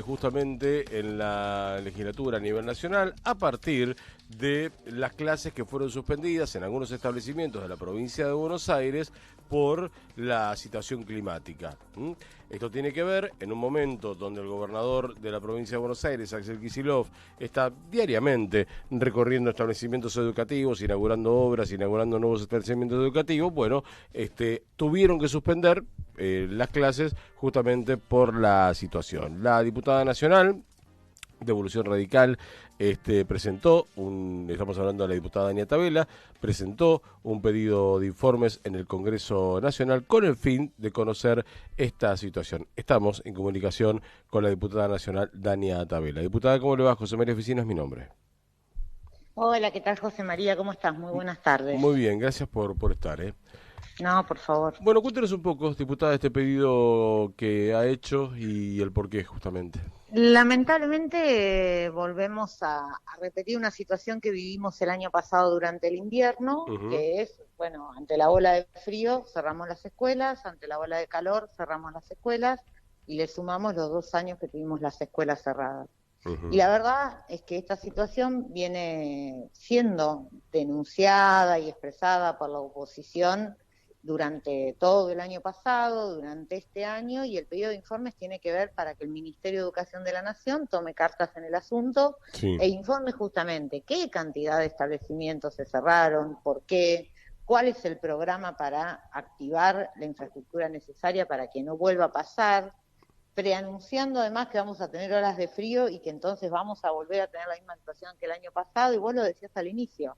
Justamente en la legislatura a nivel nacional a partir de las clases que fueron suspendidas en algunos establecimientos de la provincia de Buenos Aires por la situación climática. Esto tiene que ver en un momento donde el gobernador de la provincia de Buenos Aires, Axel Kicillof, está diariamente recorriendo establecimientos educativos, inaugurando obras, inaugurando nuevos establecimientos educativos. Bueno, tuvieron que suspender las clases justamente por la situación. La diputada nacional de Evolución Radical estamos hablando de la diputada Dania Tabela, presentó un pedido de informes en el Congreso Nacional con el fin de conocer esta situación. Estamos en comunicación con la diputada nacional Dania Tabela. Diputada, ¿cómo le va? José María Oficina es mi nombre. Hola, ¿qué tal, José María? ¿Cómo estás? Muy buenas tardes. Muy bien, gracias por estar. No, por favor. Bueno, cuéntenos un poco, diputada, este pedido que ha hecho y el porqué, justamente. Lamentablemente volvemos a repetir una situación que vivimos el año pasado durante el invierno, Ujú. que es, bueno, ante la ola de frío cerramos las escuelas, ante la ola de calor cerramos las escuelas y le sumamos los 2 años que tuvimos las escuelas cerradas. Y Ujú. la verdad es que esta situación viene siendo denunciada y expresada por la oposición durante todo el año pasado, durante este año, y el pedido de informes tiene que ver para que el Ministerio de Educación de la Nación tome cartas en el asunto Sí. e informe justamente qué cantidad de establecimientos se cerraron, por qué, cuál es el programa para activar la infraestructura necesaria para que no vuelva a pasar, preanunciando además que vamos a tener horas de frío y que entonces vamos a volver a tener la misma situación que el año pasado, y vos lo decías al inicio,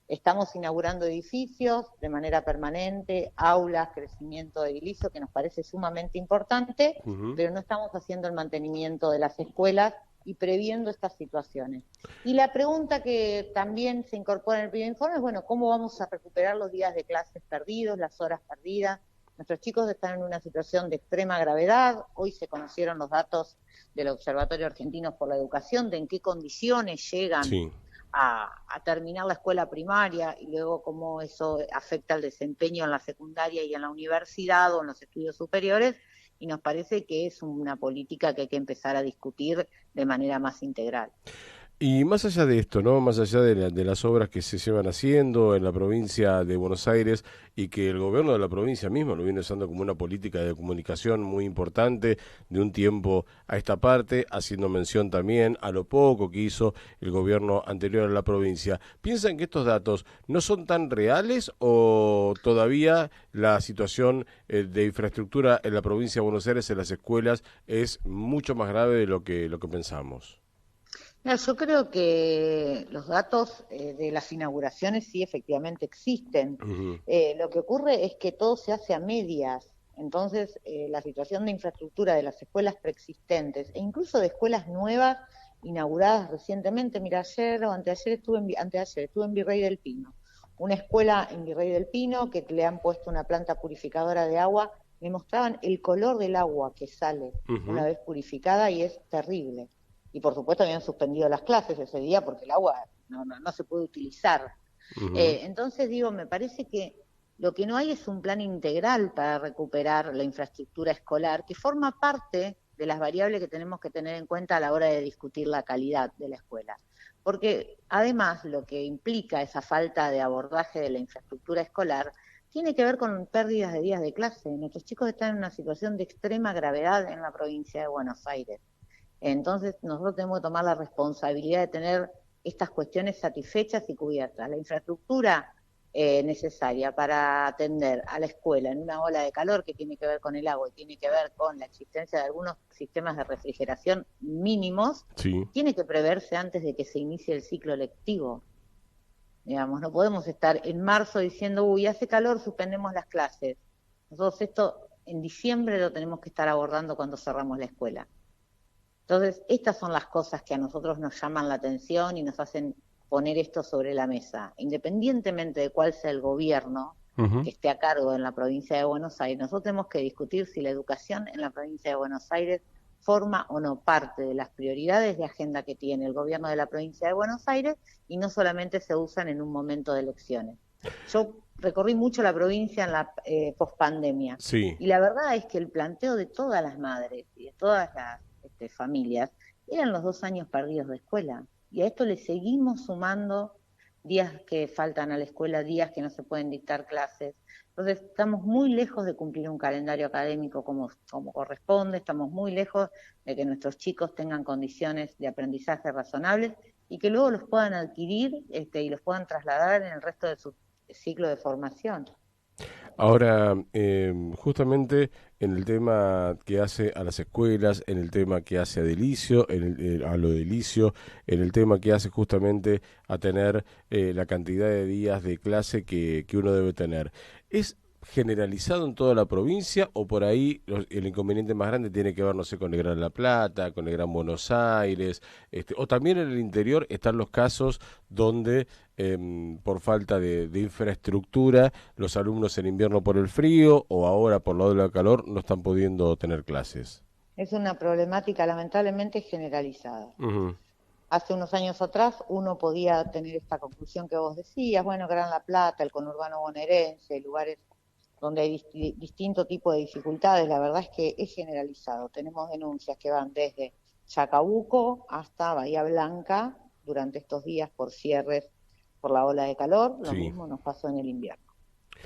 estamos inaugurando edificios de manera permanente, aulas, crecimiento edilicio, que nos parece sumamente importante, Ujú. pero no estamos haciendo el mantenimiento de las escuelas y previendo estas situaciones. Y la pregunta que también se incorpora en el primer informe es, bueno, ¿cómo vamos a recuperar los días de clases perdidos, las horas perdidas? Nuestros chicos están en una situación de extrema gravedad. Hoy se conocieron los datos del Observatorio Argentino por la Educación de en qué condiciones llegan Sí. a terminar la escuela primaria y luego cómo eso afecta el desempeño en la secundaria y en la universidad o en los estudios superiores, y nos parece que es una política que hay que empezar a discutir de manera más integral. Y más allá de esto, ¿no? Más allá de las obras que se llevan haciendo en la provincia de Buenos Aires y que el gobierno de la provincia mismo lo viene usando como una política de comunicación muy importante de un tiempo a esta parte, haciendo mención también a lo poco que hizo el gobierno anterior a la provincia. ¿Piensan que estos datos no son tan reales o todavía la situación de infraestructura en la provincia de Buenos Aires en las escuelas es mucho más grave de lo que pensamos? Mira, yo creo que los datos de las inauguraciones sí efectivamente existen. Ujú. Lo que ocurre es que todo se hace a medias. Entonces, la situación de infraestructura de las escuelas preexistentes e incluso de escuelas nuevas inauguradas recientemente, mira, ayer o anteayer estuve en Virrey del Pino, una escuela en Virrey del Pino que le han puesto una planta purificadora de agua, me mostraban el color del agua que sale una Ujú. vez purificada y es terrible. Y por supuesto habían suspendido las clases ese día porque el agua no se puede utilizar. Ujú. Entonces digo, me parece que lo que no hay es un plan integral para recuperar la infraestructura escolar, que forma parte de las variables que tenemos que tener en cuenta a la hora de discutir la calidad de la escuela. Porque además lo que implica esa falta de abordaje de la infraestructura escolar tiene que ver con pérdidas de días de clase. Nuestros chicos están en una situación de extrema gravedad en la provincia de Buenos Aires. Entonces, nosotros tenemos que tomar la responsabilidad de tener estas cuestiones satisfechas y cubiertas. La infraestructura necesaria para atender a la escuela en una ola de calor que tiene que ver con el agua y tiene que ver con la existencia de algunos sistemas de refrigeración mínimos, Sí. tiene que preverse antes de que se inicie el ciclo lectivo. Digamos, no podemos estar en marzo diciendo, uy, hace calor, suspendemos las clases. Nosotros esto en diciembre lo tenemos que estar abordando cuando cerramos la escuela. Entonces, estas son las cosas que a nosotros nos llaman la atención y nos hacen poner esto sobre la mesa. Independientemente de cuál sea el gobierno Ujú. que esté a cargo en la provincia de Buenos Aires, nosotros tenemos que discutir si la educación en la provincia de Buenos Aires forma o no parte de las prioridades de agenda que tiene el gobierno de la provincia de Buenos Aires y no solamente se usan en un momento de elecciones. Yo recorrí mucho la provincia en la pospandemia Sí. y la verdad es que el planteo de todas las madres y de todas las familias, eran los 2 años perdidos de escuela. Y a esto le seguimos sumando días que faltan a la escuela, días que no se pueden dictar clases. Entonces estamos muy lejos de cumplir un calendario académico como corresponde, estamos muy lejos de que nuestros chicos tengan condiciones de aprendizaje razonables y que luego los puedan adquirir y los puedan trasladar en el resto de su ciclo de formación. Ahora, justamente en el tema que hace a las escuelas, en el tema que hace a Delicio, a lo Delicio, en el tema que hace justamente a tener la cantidad de días de clase que uno debe tener, ¿es generalizado en toda la provincia o por ahí el inconveniente más grande tiene que ver, no sé, con el Gran La Plata, con el Gran Buenos Aires, o también en el interior están los casos donde por falta de infraestructura, los alumnos en invierno por el frío o ahora por la ola de calor no están pudiendo tener clases? Es una problemática lamentablemente generalizada. Ujú. Hace unos años atrás uno podía tener esta conclusión que vos decías, bueno, Gran La Plata, el conurbano bonaerense, lugares donde hay distinto tipo de dificultades. La verdad es que es generalizado. Tenemos denuncias que van desde Chacabuco hasta Bahía Blanca durante estos días por cierres por la ola de calor. Lo Sí. mismo nos pasó en el invierno.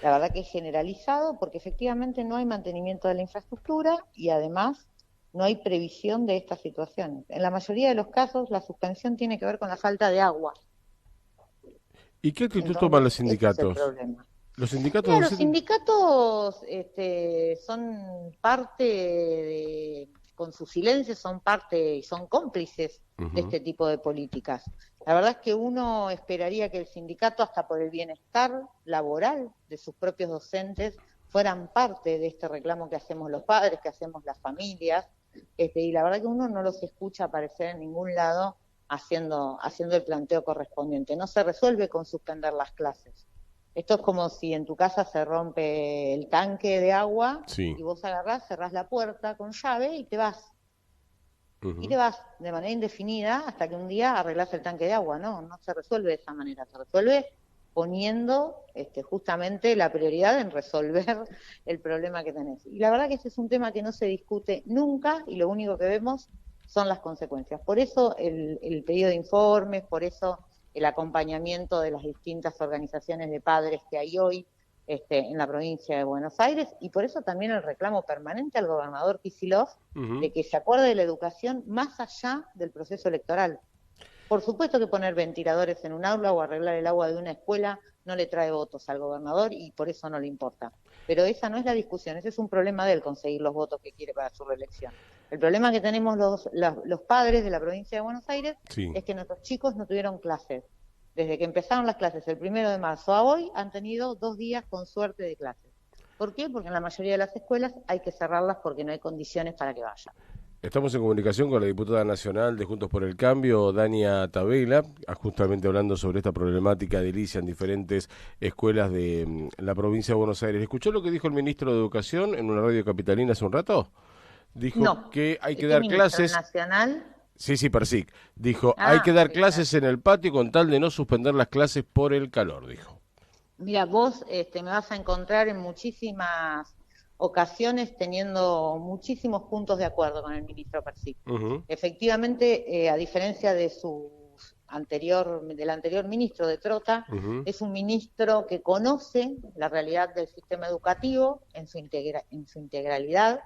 La verdad que es generalizado porque efectivamente no hay mantenimiento de la infraestructura y además no hay previsión de estas situaciones. En la mayoría de los casos la suspensión tiene que ver con la falta de agua. ¿Y qué actitud toman Entonces, los ese es el sindicatos? problema. Los sindicatos Mira, los docentes. sindicatos son parte con su silencio, son parte y son cómplices de Ujú. este tipo de políticas. La verdad es que uno esperaría que el sindicato, hasta por el bienestar laboral de sus propios docentes, fueran parte de este reclamo que hacemos los padres, que hacemos las familias, y la verdad que uno no los escucha aparecer en ningún lado haciendo el planteo correspondiente. No se resuelve con suspender las clases. Esto es como si en tu casa se rompe el tanque de agua Sí. y vos agarrás, cerrás la puerta con llave y te vas. Y te Ujú. vas de manera indefinida hasta que un día arreglás el tanque de agua. No se resuelve de esa manera. Se resuelve poniendo justamente la prioridad en resolver el problema que tenés. Y la verdad que ese es un tema que no se discute nunca y lo único que vemos son las consecuencias. Por eso el pedido de informes, por eso el acompañamiento de las distintas organizaciones de padres que hay hoy en la provincia de Buenos Aires, y por eso también el reclamo permanente al gobernador Kicillof Ujú. de que se acuerde de la educación más allá del proceso electoral. Por supuesto que poner ventiladores en un aula o arreglar el agua de una escuela no le trae votos al gobernador y por eso no le importa. Pero esa no es la discusión, ese es un problema de él conseguir los votos que quiere para su reelección. El problema que tenemos los padres de la provincia de Buenos Aires Sí. es que nuestros chicos no tuvieron clases. Desde que empezaron las clases el 1 de marzo a hoy han tenido 2 días con suerte de clases. ¿Por qué? Porque en la mayoría de las escuelas hay que cerrarlas porque no hay condiciones para que vayan. Estamos en comunicación con la diputada nacional de Juntos por el Cambio, Dania Tabela, justamente hablando sobre esta problemática de edilicia en diferentes escuelas de la provincia de Buenos Aires. ¿Escuchó lo que dijo el ministro de Educación en una radio capitalina hace un rato? Dijo No. que hay que ¿Qué dar ministro? ¿El clases. nacional? Sí, sí, Persic. Dijo, hay que Ah, dar sí, claro. clases en el patio con tal de no suspender las clases por el calor, dijo. Mira, vos me vas a encontrar en muchísimas ocasiones teniendo muchísimos puntos de acuerdo con el ministro Persic. Ujú. Efectivamente, a diferencia del anterior ministro de Trota, Ujú. es un ministro que conoce la realidad del sistema educativo en su integralidad,